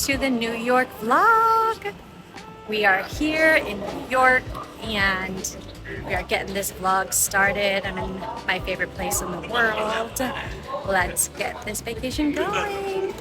to the New York vlog. We are here in New York and we are getting this vlog started. I'm in my favorite place in the world. Let's get this vacation going.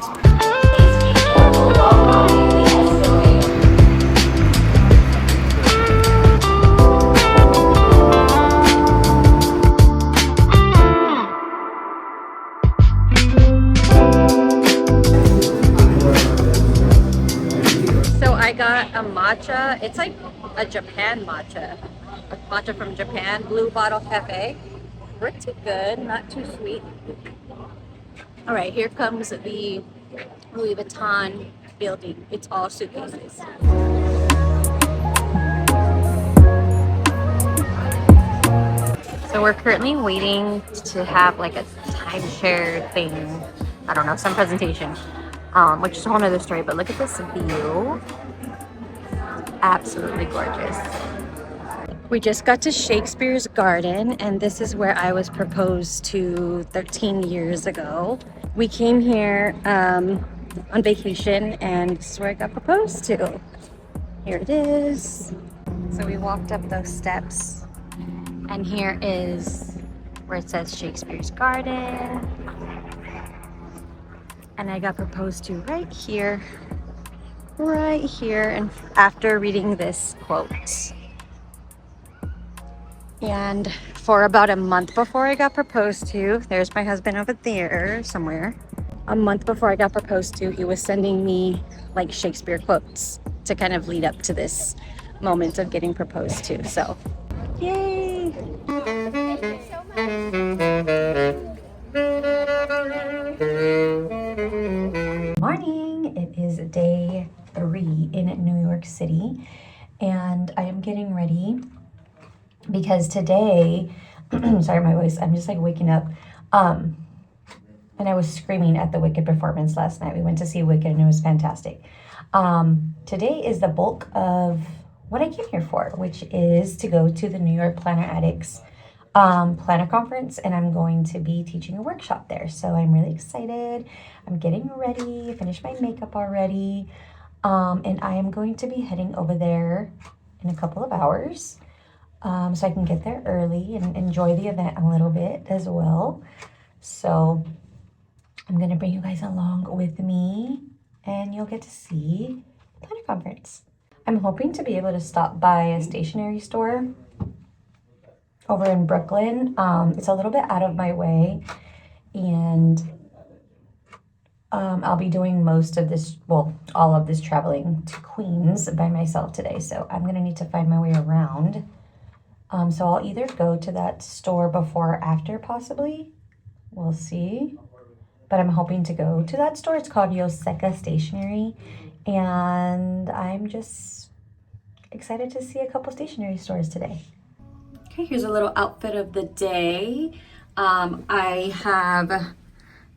I got a matcha. It's like a Japan matcha. A matcha from Japan, Blue Bottle Cafe. Pretty good, not too sweet. All right, here comes the Louis Vuitton building. It's all suitcases. So we're currently waiting to have like a timeshare thing. I don't know, some presentation, which is a whole nother story, but look at this view. Absolutely gorgeous. We just got to Shakespeare's Garden, and this is where I was proposed to 13 years ago. We came here on vacation, and this is where I got proposed to. Here it is. So we walked up those steps, and here is where it says Shakespeare's Garden. And I got proposed to right here. And after reading this quote. And for about a month before I got proposed to, there's my husband over there somewhere. A month before I got proposed to, he was sending me like Shakespeare quotes to kind of lead up to this moment of getting proposed to. So, yay! Thank you so much. Morning! It is day 3 in New York City, and I am getting ready because today, sorry my voice, I'm just like waking up, and I was screaming at the Wicked performance last night. We went to see Wicked and it was fantastic. Today is the bulk of what I came here for, which is to go to the New York Planner Addicts planner conference, and I'm going to be teaching a workshop there. So I'm really excited. I'm getting ready, finished my makeup already. And I am going to be heading over there in a couple of hours, so I can get there early and enjoy the event a little bit as well. So I'm going to bring you guys along with me, and you'll get to see the planner conference. I'm hoping to be able to stop by a stationery store over in Brooklyn. It's a little bit out of my way, and I'll be doing most of this, well, all of this traveling to Queens by myself today. So I'm going to need to find my way around. So I'll either go to that store before or after, possibly. We'll see. But I'm hoping to go to that store. It's called Yoseca Stationery. And I'm just excited to see a couple stationery stores today. Okay, here's a little outfit of the day. I have...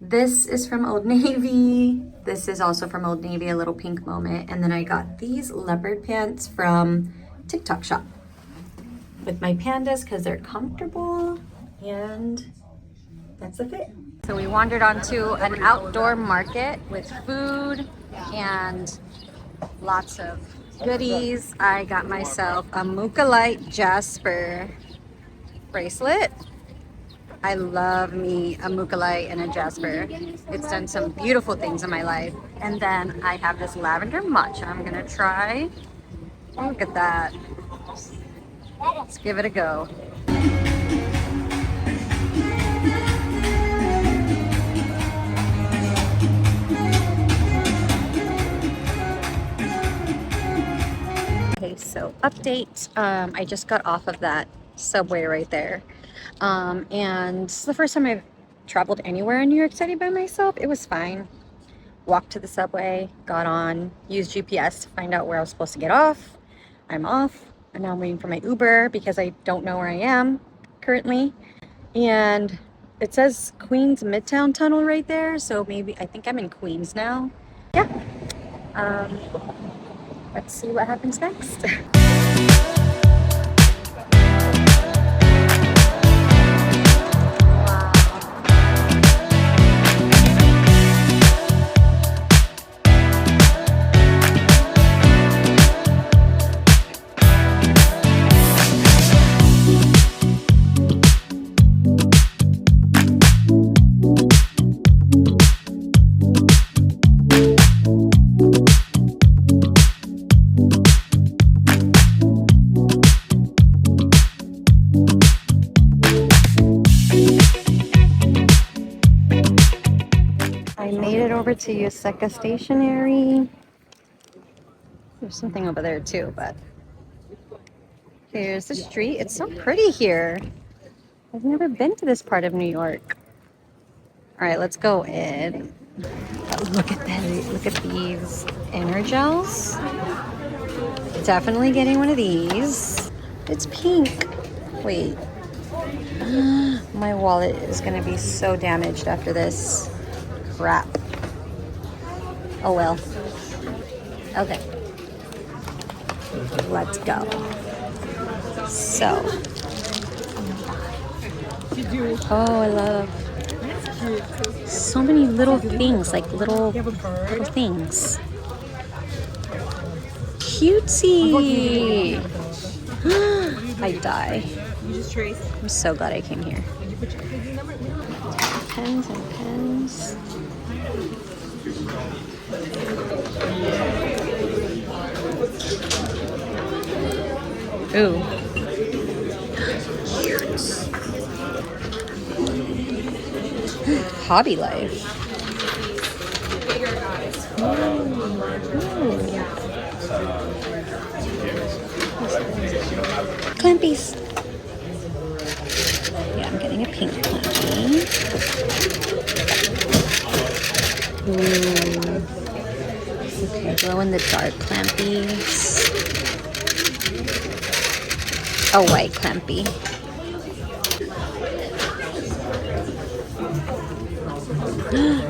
This is from Old Navy. This is also from Old Navy, a little pink moment. And then I got these leopard pants from TikTok Shop with my pandas because they're comfortable, and that's the fit. So we wandered onto an outdoor market with food and lots of goodies. I got myself a Mukalite Jasper bracelet. I love me a Mukalite and a Jasper. It's done some beautiful things in my life. And then I have this lavender matcha I'm gonna try. Look at that. Let's give it a go. Okay, so update. I just got off of that subway right there. And this is the first time I've traveled anywhere in New York City by myself. It was fine. Walked to the subway, got on, used GPS to find out where I was supposed to get off. I'm off, and now I'm waiting for my Uber because I don't know where I am currently. And it says Queens Midtown Tunnel right there, so maybe, I think I'm in Queens now. Yeah. Let's see what happens next. over to Yoseka Stationery. There's something over there too, but here's the street. It's so pretty here. I've never been to this part of New York. All right, let's go in. Look at that. Look at these Energels. Definitely getting one of these. It's pink. Wait. My wallet is going to be so damaged after this. Crap. Oh well. Okay. Let's go. So. Oh, I love so many little things, like little things. Cutesy. I die. I'm so glad I came here. Pens and pens. Ooh. Cute. Hobby Life. Clampies. Yeah, I'm getting a pink clampy. Ooh. Okay, glow in the dark clampies. A white clampy.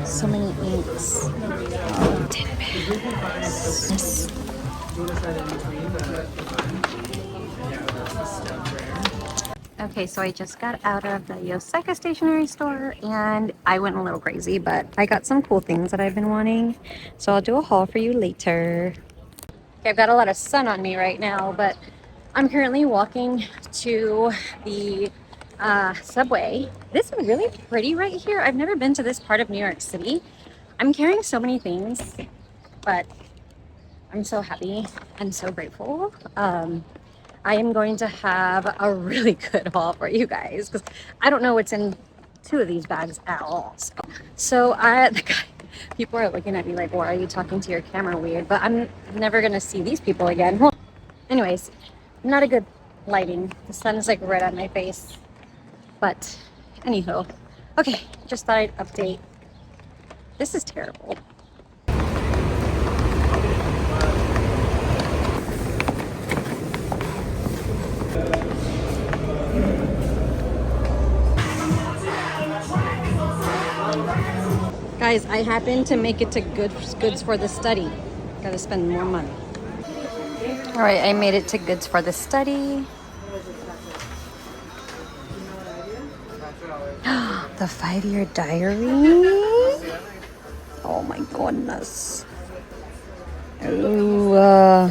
So many inks. Tin pans. Okay, so I just got out of the Yoseka Stationery store and I went a little crazy, but I got some cool things that I've been wanting. So I'll do a haul for you later. Okay, I've got a lot of sun on me right now, but I'm currently walking to the subway. This is really pretty right here. I've never been to this part of New York City. I'm carrying so many things, but I'm so happy and so grateful. I am going to have a really good haul for you guys because I don't know what's in two of these bags at all. So people are looking at me like, why are you talking to your camera weird? But I'm never gonna see these people again. Well, anyways, not a good lighting. The sun is like right on my face. But anywho, okay, just thought I'd update. This is terrible. Guys, I happened to make it to goods for the study. Gotta spend more money. All right, I made it to goods for the study. The 5-year diary. Oh my goodness. Ooh.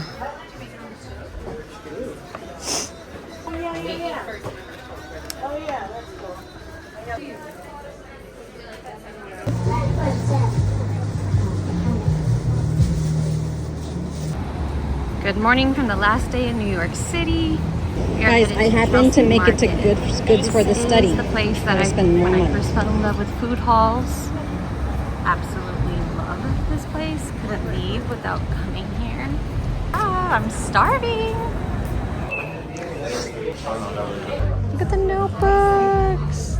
Good morning from the last day in New York City. Guys, I happened to make it to goods for the study. This is the place that when I first fell in love with food halls. Absolutely love this place. Couldn't leave without coming here. Ah, I'm starving. Look at the notebooks.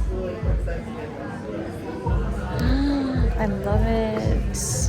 I love it.